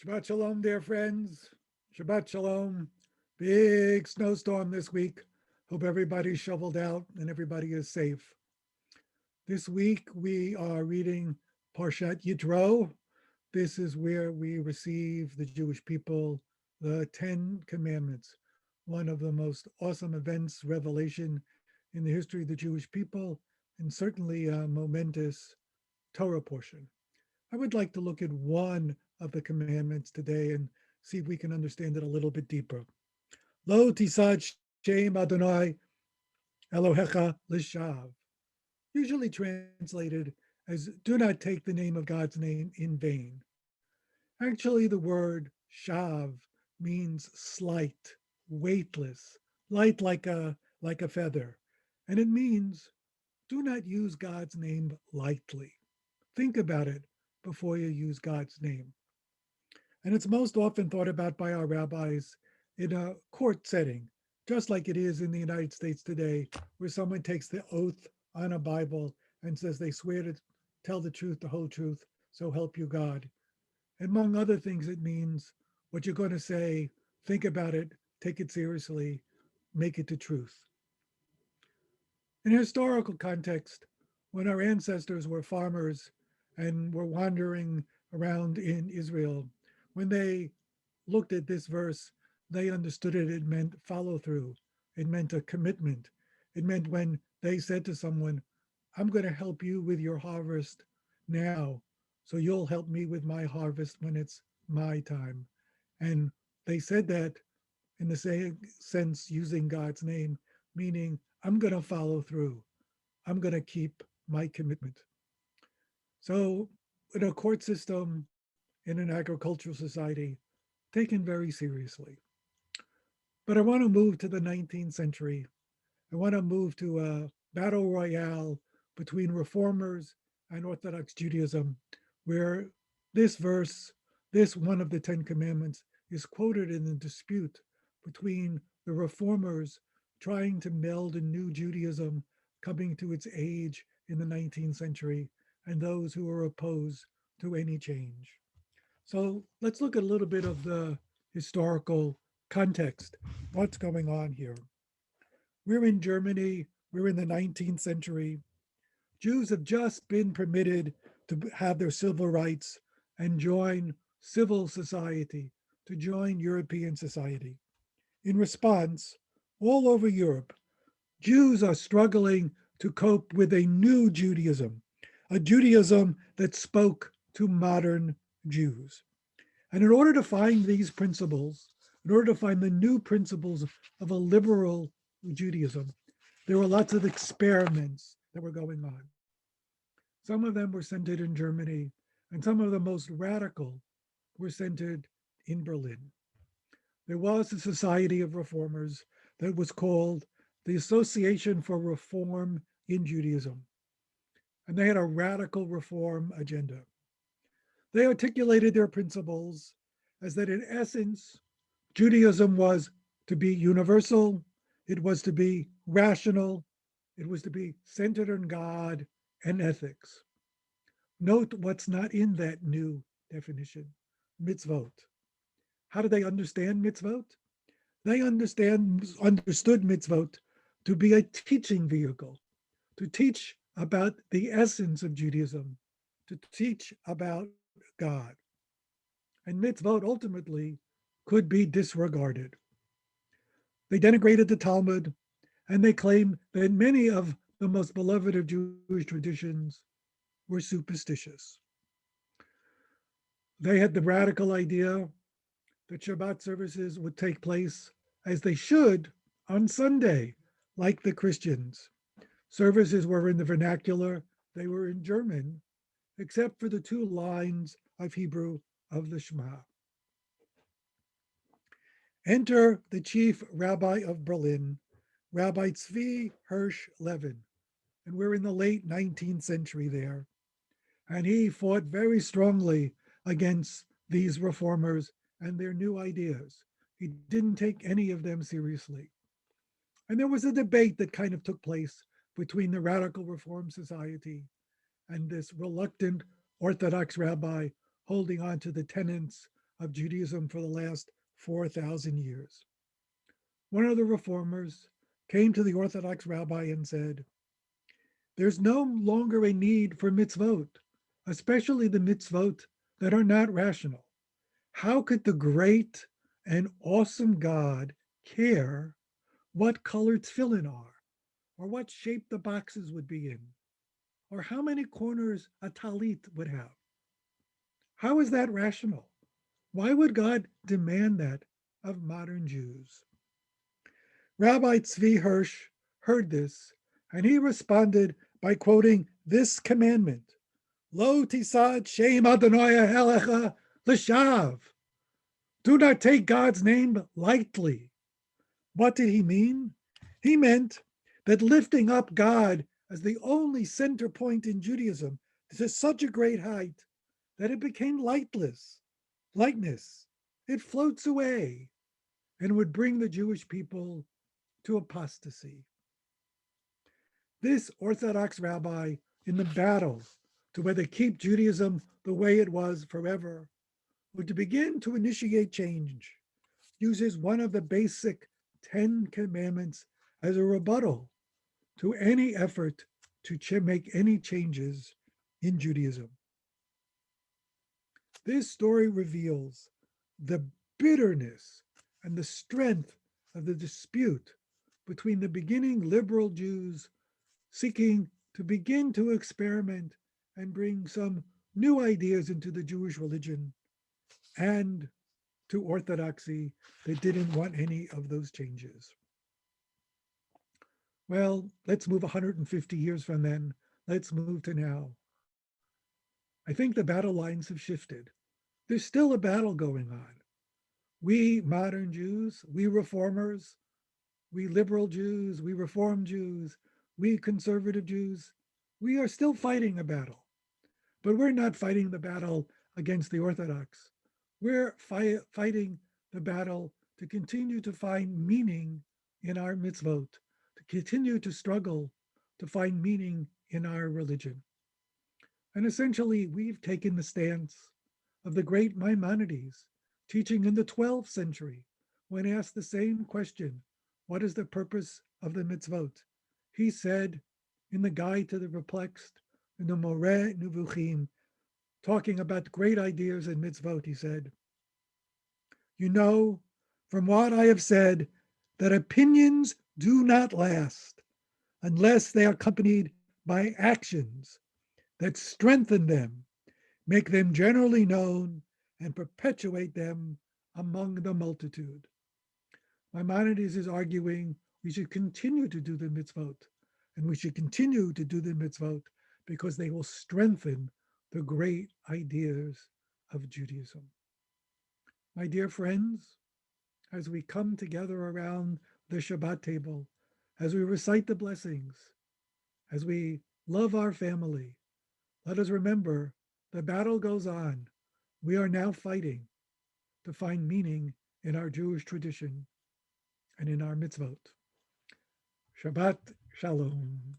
Shabbat Shalom, dear friends. Shabbat Shalom. Big snowstorm this week. Hope everybody's shoveled out and everybody is safe. This week we are reading Parashat Yitro. This is where we receive the Jewish people the 10 Commandments, one of the most awesome events, revelation in the history of the Jewish people, and certainly a momentous Torah portion. I would like to look at one of the commandments today and see if we can understand it a little bit deeper. Lo tisad shem Adonai Elohecha l'shav, usually translated as do not take the name of God's name in vain. Actually, the word shav means slight, weightless, light like a feather. And it means do not use God's name lightly. Think about it before you use God's name. And it's most often thought about by our rabbis in a court setting, just like it is in the United States today, where someone takes the oath on a Bible and says they swear to tell the truth, the whole truth, so help you God. Among other things, it means what you're going to say, think about it, take it seriously, make it the truth. In a historical context, when our ancestors were farmers and were wandering around in Israel, when they looked at this verse, they understood it. It meant follow through. It meant a commitment. It meant when they said to someone, I'm going to help you with your harvest now, so you'll help me with my harvest when it's my time. And they said that in the same sense, using God's name, meaning I'm going to follow through. I'm going to keep my commitment. So in a court system, in an agricultural society, taken very seriously. But I want to move to the 19th century. I want to move to a battle royale between reformers and Orthodox Judaism, where this verse, this one of the 10 Commandments, is quoted in the dispute between the reformers trying to meld a new Judaism coming to its age in the 19th century and those who are opposed to any change. So let's look at a little bit of the historical context. What's going on here? We're in Germany, we're in the 19th century. Jews have just been permitted to have their civil rights and join civil society, to join European society. In response, all over Europe, Jews are struggling to cope with a new Judaism, a Judaism that spoke to modern Jews. And in order to find these principles, in order to find the new principles of a liberal Judaism, there were lots of experiments that were going on. Some of them were centered in Germany, and some of the most radical were centered in Berlin. There was a society of reformers that was called the Association for Reform in Judaism, and they had a radical reform agenda. They articulated their principles as that in essence, Judaism was to be universal, it was to be rational, it was to be centered on God and ethics. Note what's not in that new definition, mitzvot. How do they understand mitzvot? They understood mitzvot to be a teaching vehicle, to teach about the essence of Judaism, to teach about God. And mitzvot ultimately could be disregarded. They denigrated the Talmud, and they claimed that many of the most beloved of Jewish traditions were superstitious. They had the radical idea that Shabbat services would take place as they should on Sunday, like the Christians. Services were in the vernacular, they were in German, except for the two lines of Hebrew of the Shema. Enter the chief rabbi of Berlin, Rabbi Tzvi Hirsch Levin. And we're in the late 19th century there. And he fought very strongly against these reformers and their new ideas. He didn't take any of them seriously. And there was a debate that kind of took place between the Radical Reform Society and this reluctant Orthodox rabbi holding on to the tenets of Judaism for the last 4,000 years. One of the reformers came to the Orthodox rabbi and said, "There's no longer a need for mitzvot, especially the mitzvot that are not rational. How could the great and awesome God care what color tefillin are, or what shape the boxes would be in, or how many corners a talit would have? How is that rational? Why would God demand that of modern Jews?" Rabbi Tzvi Hirsch heard this, and he responded by quoting this commandment, Lo tisad shem Adonai elecha l'shav. Do not take God's name lightly. What did he mean? He meant that lifting up God as the only center point in Judaism to such a great height that it became lightness. It floats away and would bring the Jewish people to apostasy. This Orthodox rabbi, in the battle to whether keep Judaism the way it was forever, or to begin to initiate change, uses one of the basic 10 commandments as a rebuttal to any effort to make any changes in Judaism. This story reveals the bitterness and the strength of the dispute between the beginning liberal Jews seeking to begin to experiment and bring some new ideas into the Jewish religion, and to Orthodoxy that didn't want any of those changes. Well, let's move 150 years from then. Let's move to now. I think the battle lines have shifted. There's still a battle going on. We modern Jews, we reformers, we liberal Jews, we reform Jews, we conservative Jews, we are still fighting a battle. But we're not fighting the battle against the Orthodox. We're fighting the battle to continue to find meaning in our mitzvot, to continue to struggle to find meaning in our religion. And essentially, we've taken the stance of the great Maimonides, teaching in the 12th century, when asked the same question, what is the purpose of the mitzvot? He said, in the Guide to the Perplexed, in the Moreh Nevuchim, talking about great ideas in mitzvot, he said, "You know, from what I have said, that opinions do not last unless they are accompanied by actions that strengthen them, make them generally known, and perpetuate them among the multitude." Maimonides is arguing we should continue to do the mitzvot, and we should continue to do the mitzvot because they will strengthen the great ideas of Judaism. My dear friends, as we come together around the Shabbat table, as we recite the blessings, as we love our family, let us remember the battle goes on. We are now fighting to find meaning in our Jewish tradition and in our mitzvot. Shabbat Shalom.